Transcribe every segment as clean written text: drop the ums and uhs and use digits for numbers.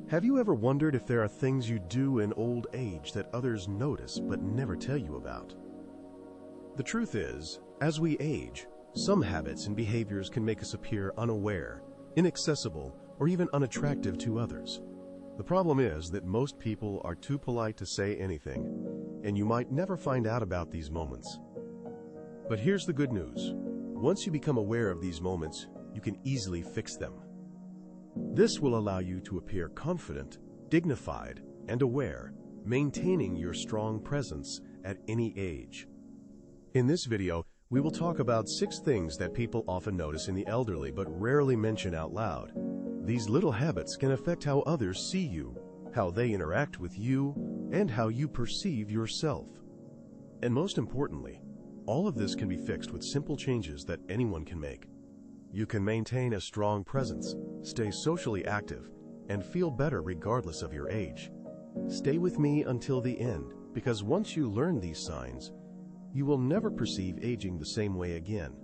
Have you ever wondered if there are things you do in old age that others notice but never tell you about? The truth is, as we age, some habits and behaviors can make us appear unaware, inaccessible, or even unattractive to others. The problem is that most people are too polite to say anything, and you might never find out about these moments. But here's the good news. Once you become aware of these moments, you can easily fix them. This will allow you to appear confident, dignified, and aware, maintaining your strong presence at any age. In this video, we will talk about 6 things that people often notice in the elderly but rarely mention out loud. These little habits can affect how others see you, how they interact with you, and how you perceive yourself. And most importantly, all of this can be fixed with simple changes that anyone can make. You can maintain a strong presence, stay socially active, and feel better regardless of your age. Stay with me until the end, because once you learn these signs, you will never perceive aging the same way again.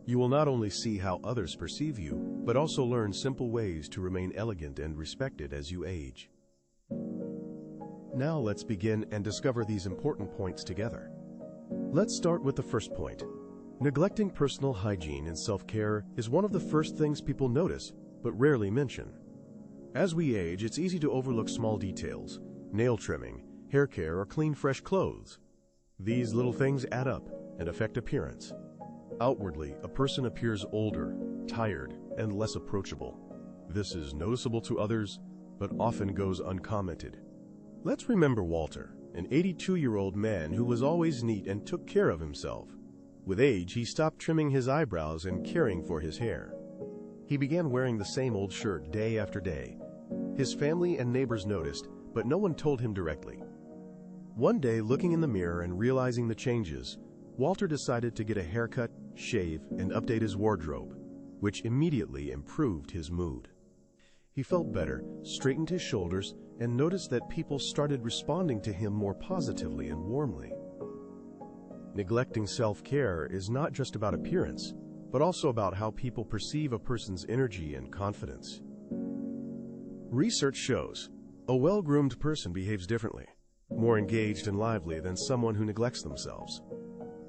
You will not only see how others perceive you, but also learn simple ways to remain elegant and respected as you age. Now let's begin and discover these important points together. Let's start with the first point. Neglecting personal hygiene and self-care is one of the first things people notice, but rarely mention. As we age, it's easy to overlook small details, nail trimming, hair care, or clean, fresh clothes. These little things add up and affect appearance. Outwardly, a person appears older, tired, and less approachable. This is noticeable to others, but often goes uncommented. Let's remember Walter, an 82-year-old man who was always neat and took care of himself. With age, he stopped trimming his eyebrows and caring for his hair. He began wearing the same old shirt day after day. His family and neighbors noticed, but no one told him directly. One day, looking in the mirror and realizing the changes, Walter decided to get a haircut, shave, and update his wardrobe, which immediately improved his mood. He felt better, straightened his shoulders, and noticed that people started responding to him more positively and warmly. Neglecting self-care is not just about appearance, but also about how people perceive a person's energy and confidence. Research shows a well-groomed person behaves differently, more engaged and lively than someone who neglects themselves.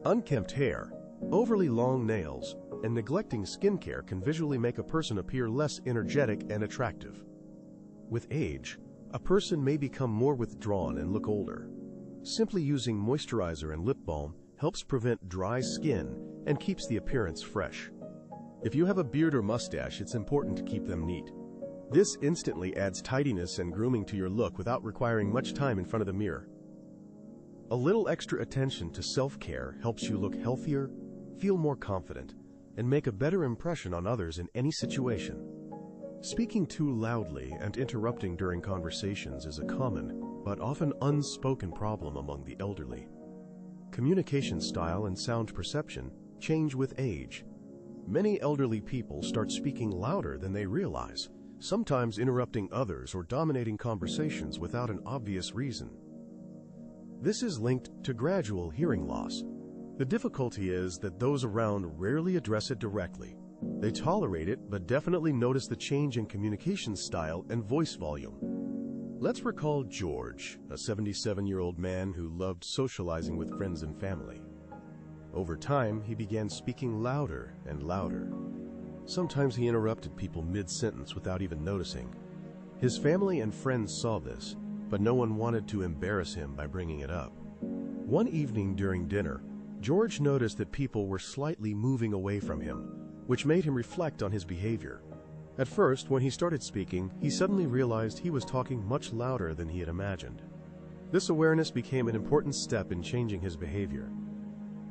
Unkempt hair, overly long nails, and neglecting skincare can visually make a person appear less energetic and attractive. With age, a person may become more withdrawn and look older. Simply using moisturizer and lip balm helps prevent dry skin and keeps the appearance fresh. If you have a beard or mustache, it's important to keep them neat. This instantly adds tidiness and grooming to your look without requiring much time in front of the mirror. A little extra attention to self-care helps you look healthier, feel more confident, and make a better impression on others in any situation. Speaking too loudly and interrupting during conversations is a common, but often unspoken problem among the elderly. Communication style and sound perception change with age. Many elderly people start speaking louder than they realize, sometimes interrupting others or dominating conversations without an obvious reason. This is linked to gradual hearing loss. The difficulty is that those around rarely address it directly. They tolerate it, but definitely notice the change in communication style and voice volume. Let's recall George, a 77-year-old man who loved socializing with friends and family. Over time, he began speaking louder and louder. Sometimes he interrupted people mid-sentence without even noticing. His family and friends saw this, but no one wanted to embarrass him by bringing it up. One evening during dinner, George noticed that people were slightly moving away from him, which made him reflect on his behavior. At first, when he started speaking, he suddenly realized he was talking much louder than he had imagined. This awareness became an important step in changing his behavior.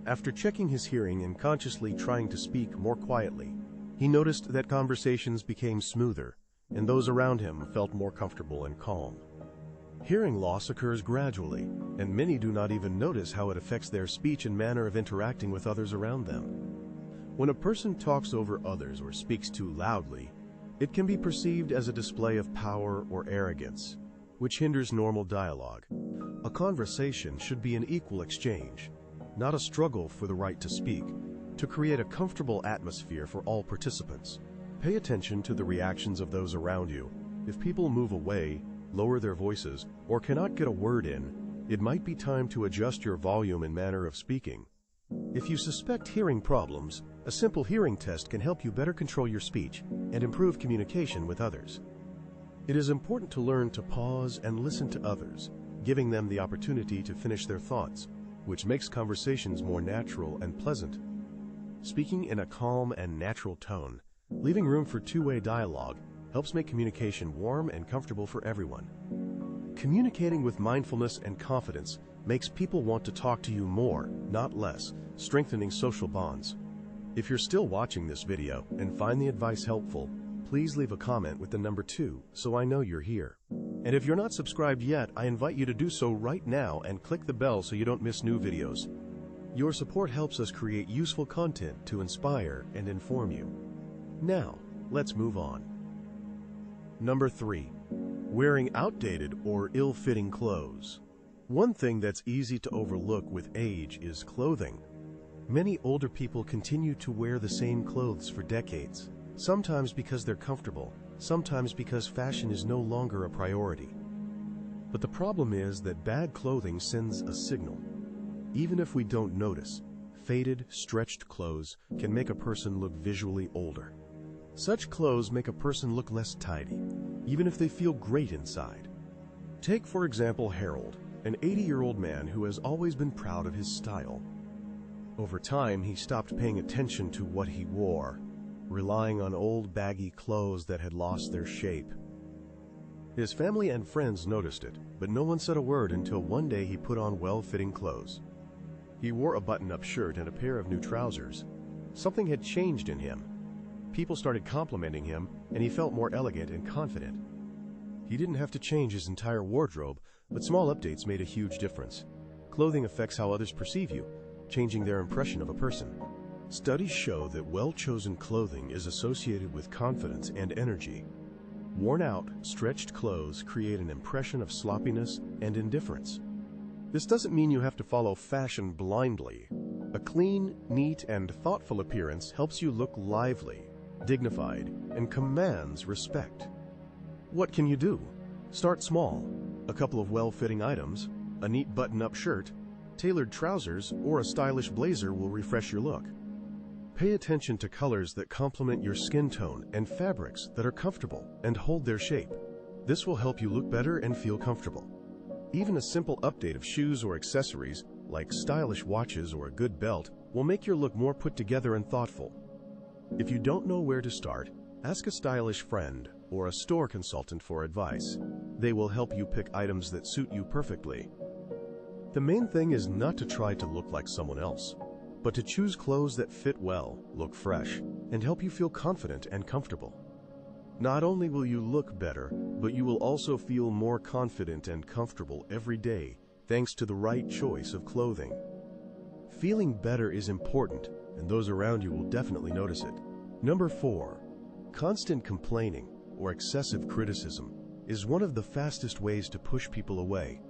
After checking his hearing and consciously trying to speak more quietly, he noticed that conversations became smoother, and those around him felt more comfortable and calm. Hearing loss occurs gradually, and many do not even notice how it affects their speech and manner of interacting with others around them. When a person talks over others or speaks too loudly, it can be perceived as a display of power or arrogance, which hinders normal dialogue. A conversation should be an equal exchange, not a struggle for the right to speak, to create a comfortable atmosphere for all participants. Pay attention to the reactions of those around you, If people move away, lower their voices, or cannot get a word in, it might be time to adjust your volume and manner of speaking. If you suspect hearing problems, a simple hearing test can help you better control your speech and improve communication with others. It is important to learn to pause and listen to others, giving them the opportunity to finish their thoughts, which makes conversations more natural and pleasant. Speaking in a calm and natural tone, leaving room for two-way dialogue, helps make communication warm and comfortable for everyone. Communicating with mindfulness and confidence makes people want to talk to you more, not less, strengthening social bonds. If you're still watching this video and find the advice helpful, please leave a comment with the number 2 so I know you're here. And if you're not subscribed yet, I invite you to do so right now and click the bell so you don't miss new videos. Your support helps us create useful content to inspire and inform you. Now, let's move on. Number 3. Wearing outdated or ill-fitting clothes. One thing that's easy to overlook with age is clothing. Many older people continue to wear the same clothes for decades, sometimes because they're comfortable, sometimes because fashion is no longer a priority. But the problem is that bad clothing sends a signal. Even if we don't notice, faded, stretched clothes can make a person look visually older. Such clothes make a person look less tidy, even if they feel great inside. Take, for example, Harold, an 80-year-old man who has always been proud of his style. Over time, he stopped paying attention to what he wore, relying on old baggy clothes that had lost their shape. His family and friends noticed it, but no one said a word until one day he put on well-fitting clothes. He wore a button-up shirt and a pair of new trousers. Something had changed in him. People started complimenting him, and he felt more elegant and confident. He didn't have to change his entire wardrobe, but small updates made a huge difference. Clothing affects how others perceive you, changing their impression of a person. Studies show that well-chosen clothing is associated with confidence and energy. Worn-out, stretched clothes create an impression of sloppiness and indifference. This doesn't mean you have to follow fashion blindly. A clean, neat, and thoughtful appearance helps you look lively, dignified, and commands respect. What can you do? Start small. A couple of well-fitting items, a neat button-up shirt, tailored trousers, or a stylish blazer will refresh your look. Pay attention to colors that complement your skin tone and fabrics that are comfortable and hold their shape. This will help you look better and feel comfortable. Even a simple update of shoes or accessories, like stylish watches or a good belt, will make your look more put together and thoughtful. If you don't know where to start, ask a stylish friend or a store consultant for advice. They will help you pick items that suit you perfectly. The main thing is not to try to look like someone else, but to choose clothes that fit well, look fresh, and help you feel confident and comfortable. Not only will you look better, but you will also feel more confident and comfortable every day thanks to the right choice of clothing. Feeling better is important, and those around you will definitely notice it. Number 4. Constant complaining or excessive criticism is one of the fastest ways to push people away.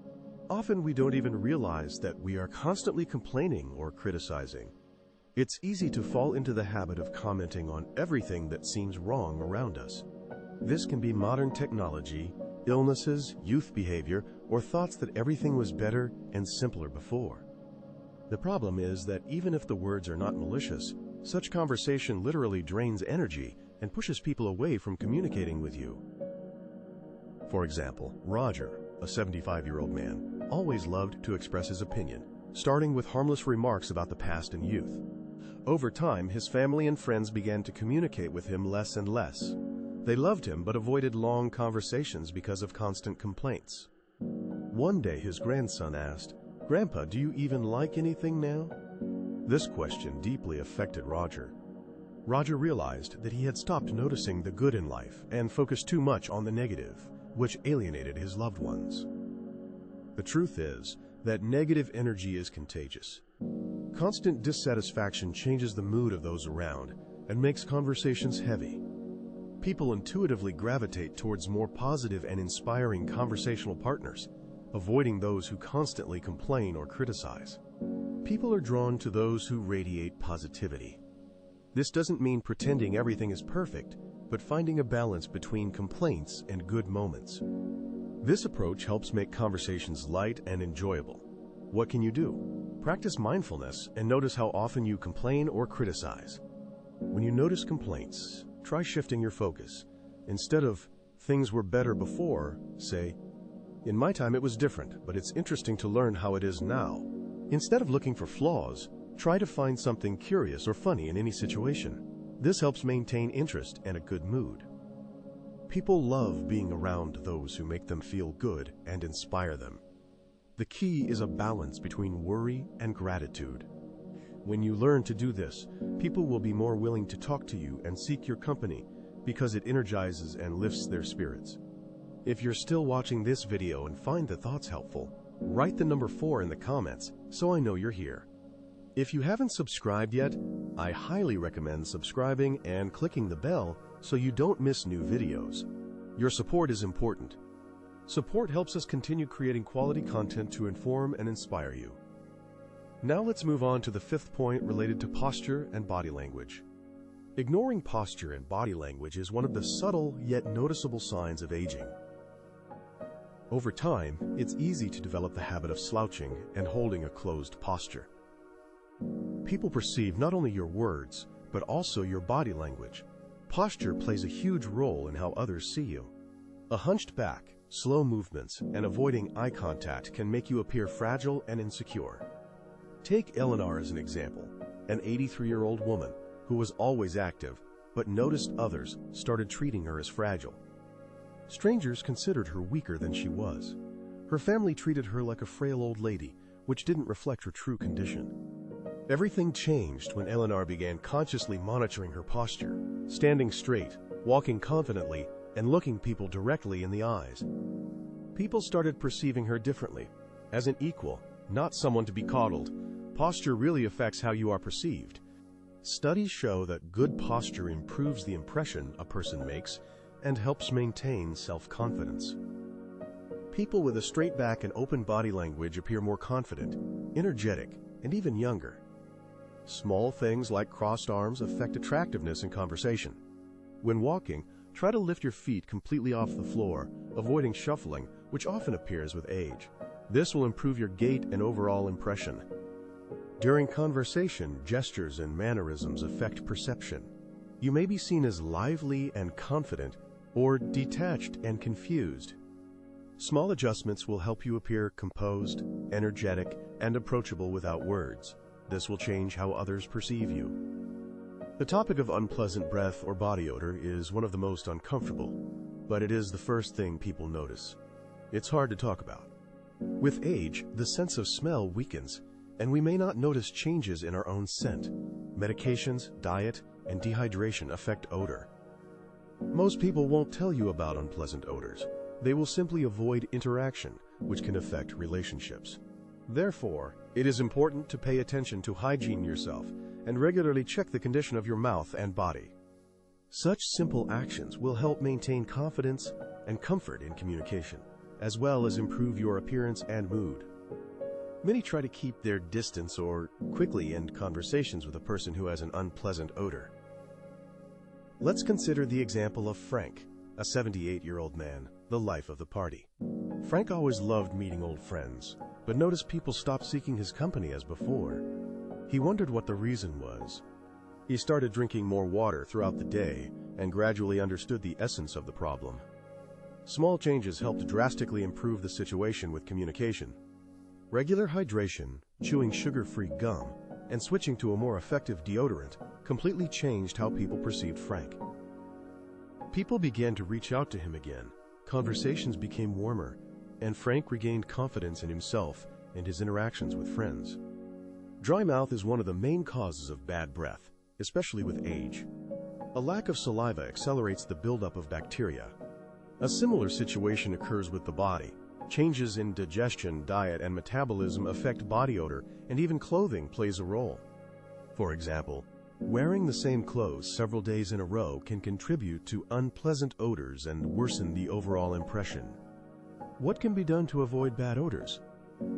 Often we don't even realize that we are constantly complaining or criticizing. It's easy to fall into the habit of commenting on everything that seems wrong around us. This can be modern technology, illnesses, youth behavior, or thoughts that everything was better and simpler before. The problem is that even if the words are not malicious, such conversation literally drains energy and pushes people away from communicating with you. For example, Roger, a 75-year-old man, always loved to express his opinion, starting with harmless remarks about the past and youth. Over time, his family and friends began to communicate with him less and less. They loved him but avoided long conversations because of constant complaints. One day his grandson asked, "Grandpa, do you even like anything now?" This question deeply affected Roger. Roger realized that he had stopped noticing the good in life and focused too much on the negative, which alienated his loved ones. The truth is that negative energy is contagious. Constant dissatisfaction changes the mood of those around and makes conversations heavy. People intuitively gravitate towards more positive and inspiring conversational partners, avoiding those who constantly complain or criticize. People are drawn to those who radiate positivity. This doesn't mean pretending everything is perfect, but finding a balance between complaints and good moments. This approach helps make conversations light and enjoyable. What can you do? Practice mindfulness and notice how often you complain or criticize. When you notice complaints, try shifting your focus. Instead of, "Things were better before," say, "In my time it was different, but it's interesting to learn how it is now." Instead of looking for flaws, try to find something curious or funny in any situation. This helps maintain interest and a good mood. People love being around those who make them feel good and inspire them. The key is a balance between worry and gratitude. When you learn to do this, people will be more willing to talk to you and seek your company because it energizes and lifts their spirits. If you're still watching this video and find the thoughts helpful, write the number 4 in the comments so I know you're here. If you haven't subscribed yet, I highly recommend subscribing and clicking the bell so you don't miss new videos. Your support is important. Support helps us continue creating quality content to inform and inspire you. Now let's move on to the 5th point related to posture and body language. Ignoring posture and body language is one of the subtle yet noticeable signs of aging. Over time, it's easy to develop the habit of slouching and holding a closed posture. People perceive not only your words, but also your body language. Posture plays a huge role in how others see you. A hunched back, slow movements, and avoiding eye contact can make you appear fragile and insecure. Take Eleanor as an example, an 83-year-old woman who was always active, but noticed others started treating her as fragile. Strangers considered her weaker than she was. Her family treated her like a frail old lady, which didn't reflect her true condition. Everything changed when Eleanor began consciously monitoring her posture, standing straight, walking confidently, and looking people directly in the eyes. People started perceiving her differently, as an equal, not someone to be coddled. Posture really affects how you are perceived. Studies show that good posture improves the impression a person makes and helps maintain self-confidence. People with a straight back and open body language appear more confident, energetic, and even younger. Small things like crossed arms affect attractiveness in conversation. When walking, try to lift your feet completely off the floor, avoiding shuffling, which often appears with age. This will improve your gait and overall impression. During conversation, gestures and mannerisms affect perception. You may be seen as lively and confident, or detached and confused. Small adjustments will help you appear composed, energetic, and approachable without words. This will change how others perceive you. The topic of unpleasant breath or body odor is one of the most uncomfortable, but it is the first thing people notice. It's hard to talk about. With age, the sense of smell weakens, and we may not notice changes in our own scent. Medications, diet, and dehydration affect odor. Most people won't tell you about unpleasant odors. They will simply avoid interaction, which can affect relationships. Therefore, it is important to pay attention to hygiene yourself and regularly check the condition of your mouth and body. Such simple actions will help maintain confidence and comfort in communication, as well as improve your appearance and mood. Many try to keep their distance or quickly end conversations with a person who has an unpleasant odor. Let's consider the example of Frank, a 78-year-old man, the life of the party. Frank always loved meeting old friends, but noticed people stopped seeking his company as before. He wondered what the reason was. He started drinking more water throughout the day and gradually understood the essence of the problem. Small changes helped drastically improve the situation with communication. Regular hydration, chewing sugar-free gum, and switching to a more effective deodorant completely changed how people perceived Frank. People began to reach out to him again, conversations became warmer, and Frank regained confidence in himself and his interactions with friends. Dry mouth is one of the main causes of bad breath, especially with age. A lack of saliva accelerates the buildup of bacteria. A similar situation occurs with the body. Changes in digestion, diet, and metabolism affect body odor, and even clothing plays a role. For example, wearing the same clothes several days in a row can contribute to unpleasant odors and worsen the overall impression. What can be done to avoid bad odors?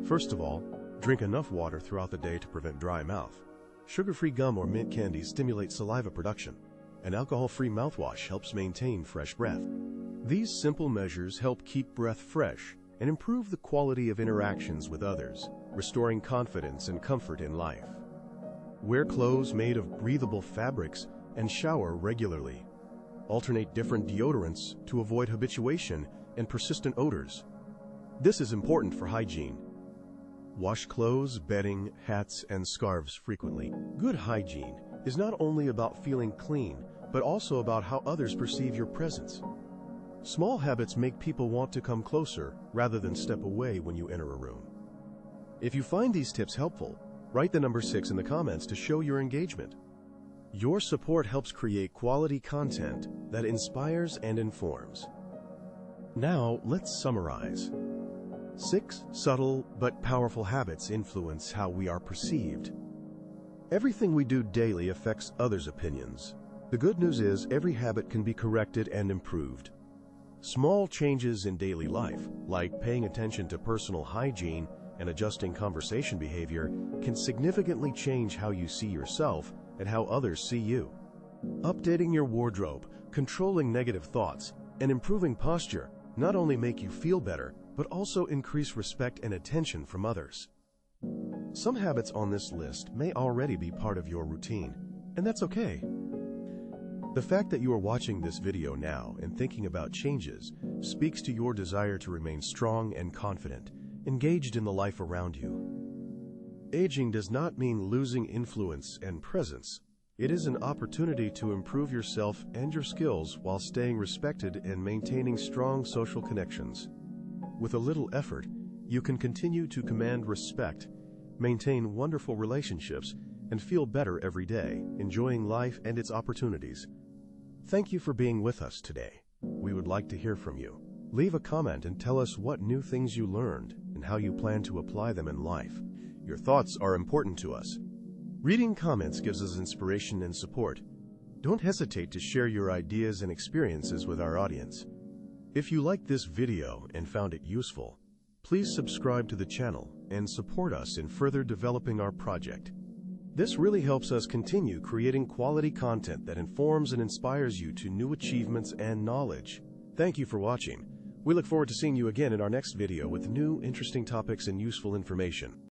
First of all, drink enough water throughout the day to prevent dry mouth. Sugar-free gum or mint candy stimulate saliva production. An alcohol-free mouthwash helps maintain fresh breath. These simple measures help keep breath fresh and improve the quality of interactions with others, restoring confidence and comfort in life. Wear clothes made of breathable fabrics and shower regularly. Alternate different deodorants to avoid habituation and persistent odors. This is important for hygiene. Wash clothes, bedding, hats, and scarves frequently. Good hygiene is not only about feeling clean, but also about how others perceive your presence. Small habits make people want to come closer rather than step away when you enter a room. If you find these tips helpful, write the number 6 in the comments to show your engagement. Your support helps create quality content that inspires and informs. Now, let's summarize. 6 subtle but powerful habits influence how we are perceived. Everything we do daily affects others' opinions. The good news is every habit can be corrected and improved. Small changes in daily life, like paying attention to personal hygiene and adjusting conversation behavior, can significantly change how you see yourself and how others see you. Updating your wardrobe, controlling negative thoughts, and improving posture not only make you feel better, but also increase respect and attention from others. Some habits on this list may already be part of your routine, and that's okay. The fact that you are watching this video now and thinking about changes speaks to your desire to remain strong and confident, engaged in the life around you. Aging does not mean losing influence and presence. It is an opportunity to improve yourself and your skills while staying respected and maintaining strong social connections. With a little effort, you can continue to command respect, maintain wonderful relationships, and feel better every day, enjoying life and its opportunities. Thank you for being with us today. We would like to hear from you. Leave a comment and tell us what new things you learned and how you plan to apply them in life. Your thoughts are important to us. Reading comments gives us inspiration and support. Don't hesitate to share your ideas and experiences with our audience. If you liked this video and found it useful, please subscribe to the channel and support us in further developing our project. This really helps us continue creating quality content that informs and inspires you to new achievements and knowledge. Thank you for watching. We look forward to seeing you again in our next video with new, interesting topics and useful information.